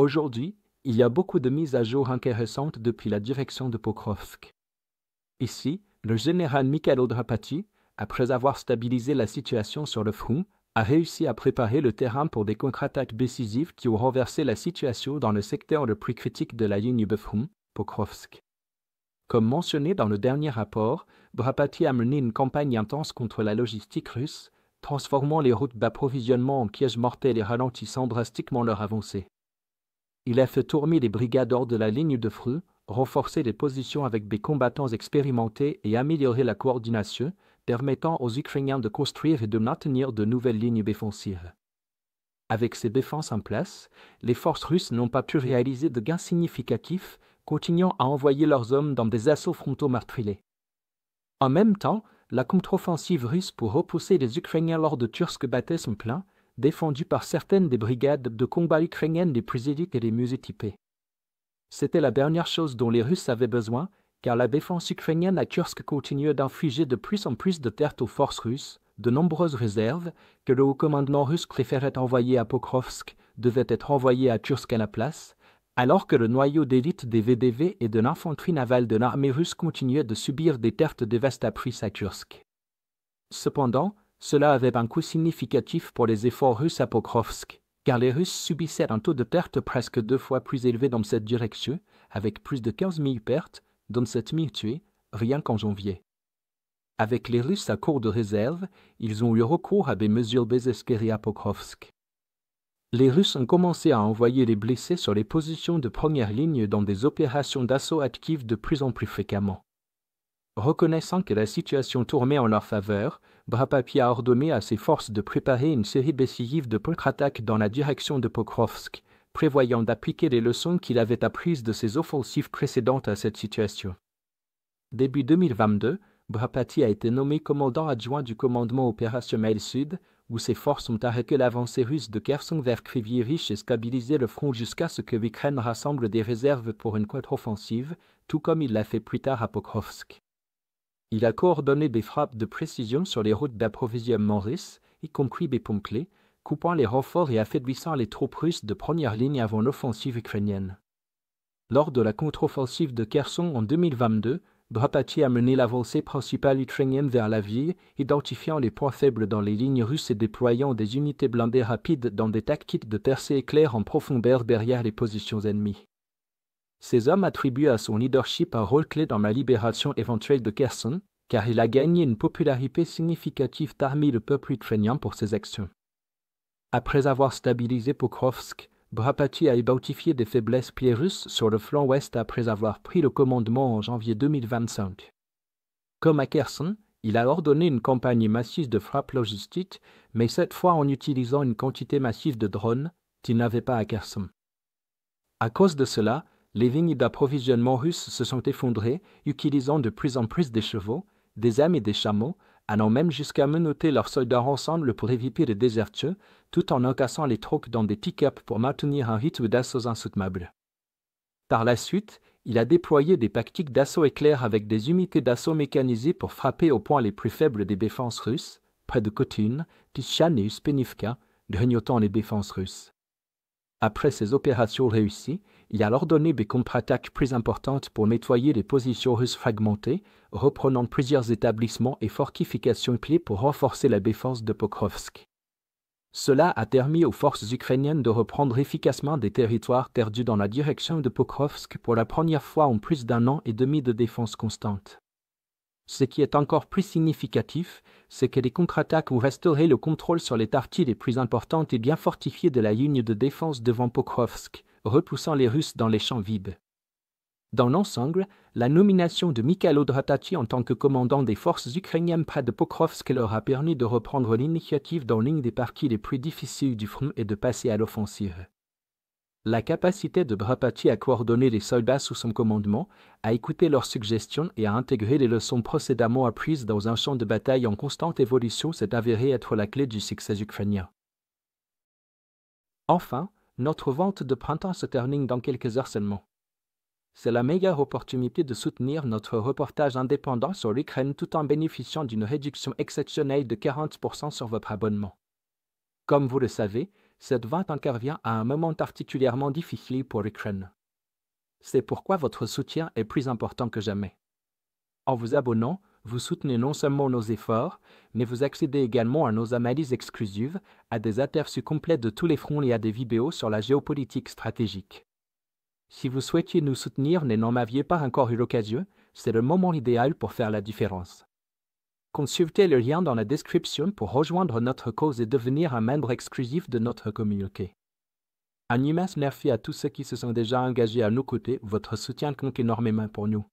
Aujourd'hui, il y a beaucoup de mises à jour intéressantes depuis la direction de Pokrovsk. Ici, le général Mikhailo Drapati, après avoir stabilisé la situation sur le front, a réussi à préparer le terrain pour des contre-attaques décisives qui ont renversé la situation dans le secteur le plus critique de la ligne de front, Pokrovsk. Comme mentionné dans le dernier rapport, Drapati a mené une campagne intense contre la logistique russe, transformant les routes d'approvisionnement en pièges mortels et ralentissant drastiquement leur avancée. Il a fait tourner les brigades hors de la ligne de front, renforcer les positions avec des combattants expérimentés et améliorer la coordination, permettant aux Ukrainiens de construire et de maintenir de nouvelles lignes défensives. Avec ces défenses en place, les forces russes n'ont pas pu réaliser de gains significatifs, continuant à envoyer leurs hommes dans des assauts frontaux meurtriers. En même temps, la contre-offensive russe pour repousser les Ukrainiens lors de Tursk battait son plein, défendue par certaines des brigades de combat ukrainiennes les plus élites et les mieux équipées. C'était la dernière chose dont les Russes avaient besoin, car la défense ukrainienne à Kursk continuait d'infliger de plus en plus de pertes aux forces russes. De nombreuses réserves, que le haut commandement russe préférait envoyer à Pokrovsk, devaient être envoyées à Kursk à la place, alors que le noyau d'élite des VDV et de l'infanterie navale de l'armée russe continuait de subir des pertes dévastatrices à Kursk. Cependant, cela avait un coût significatif pour les efforts russes à Pokrovsk, car les Russes subissaient un taux de pertes presque 2 fois plus élevé dans cette direction, avec plus de 15 000 pertes, dont 7 000 tués, rien qu'en janvier. Avec les Russes à court de réserve, ils ont eu recours à des mesures désespérées à Pokrovsk. Les Russes ont commencé à envoyer les blessés sur les positions de première ligne dans des opérations d'assaut actives de plus en plus fréquemment. Reconnaissant que la situation tournait en leur faveur, Drapati a ordonné à ses forces de préparer une série décisive de contre-attaques dans la direction de Pokrovsk, prévoyant d'appliquer les leçons qu'il avait apprises de ses offensives précédentes à cette situation. Début 2022, Drapati a été nommé commandant adjoint du commandement opérationnel Sud, où ses forces ont arrêté l'avancée russe de Kherson vers Kryvyi-Rih et stabilisé le front jusqu'à ce que l'Ukraine rassemble des réserves pour une contre-offensive, tout comme il l'a fait plus tard à Pokrovsk. Il a coordonné des frappes de précision sur les routes d'approvisionnement russes, y compris des ponts clés, coupant les renforts et affaiblissant les troupes russes de première ligne avant l'offensive ukrainienne. Lors de la contre-offensive de Kherson en 2022, Drapati a mené l'avancée principale ukrainienne vers la ville, identifiant les points faibles dans les lignes russes et déployant des unités blindées rapides dans des tactiques de percée éclair en profondeur derrière les positions ennemies. Ces hommes attribuent à son leadership un rôle clé dans la libération éventuelle de Kherson, car il a gagné une popularité significative parmi le peuple ukrainien pour ses actions. Après avoir stabilisé Pokrovsk, Drapati a identifié des faiblesses pieds russes sur le flanc ouest après avoir pris le commandement en janvier 2025. Comme à Kherson, il a ordonné une campagne massive de frappe logistique, mais cette fois en utilisant une quantité massive de drones qu'il n'avait pas à Kherson. À cause de cela, les lignes d'approvisionnement russes se sont effondrées, utilisant de plus en plus des chevaux, des âmes et des chameaux, allant même jusqu'à menotter leurs soldats ensemble pour éviter les désertieux, tout en encassant les trocs dans des pick-up pour maintenir un rythme d'assaut insoutenable. Par la suite, il a déployé des tactiques d'assaut éclair avec des unités d'assaut mécanisées pour frapper aux points les plus faibles des défenses russes, près de Kotyn, Tishchan et Uspenivka, grignotant les défenses russes. Après ces opérations réussies, il a ordonné des contre-attaques plus importantes pour nettoyer les positions russes fragmentées, reprenant plusieurs établissements et fortifications clés pour renforcer la défense de Pokrovsk. Cela a permis aux forces ukrainiennes de reprendre efficacement des territoires perdus dans la direction de Pokrovsk pour la première fois en plus d'1 an et demi de défense constante. Ce qui est encore plus significatif, c'est que les contre-attaques ont restauré le contrôle sur les parties les plus importantes et bien fortifiées de la ligne de défense devant Pokrovsk, repoussant les Russes dans les champs vides. Dans l'ensemble, la nomination de Mikhailo Drapati en tant que commandant des forces ukrainiennes près de Pokrovsk leur a permis de reprendre l'initiative dans l'une des parties les plus difficiles du front et de passer à l'offensive. La capacité de Drapati à coordonner les soldats sous son commandement, à écouter leurs suggestions et à intégrer les leçons précédemment apprises dans un champ de bataille en constante évolution s'est avérée être la clé du succès ukrainien. Enfin, notre vente de printemps se termine dans quelques heures seulement. C'est la meilleure opportunité de soutenir notre reportage indépendant sur l'Ukraine tout en bénéficiant d'une réduction exceptionnelle de 40% sur votre abonnement. Comme vous le savez, Cette vente intervient à un moment particulièrement difficile pour l'Ukraine. C'est pourquoi votre soutien est plus important que jamais. En vous abonnant, vous soutenez non seulement nos efforts, mais vous accédez également à nos analyses exclusives, à des aperçus complets de tous les fronts et à des vidéos sur la géopolitique stratégique. Si vous souhaitiez nous soutenir mais n'en aviez pas encore eu l'occasion, c'est le moment idéal pour faire la différence. Consultez le lien dans la description pour rejoindre notre cause et devenir un membre exclusif de notre communauté. Un immense merci à tous ceux qui se sont déjà engagés à nos côtés, votre soutien compte énormément pour nous.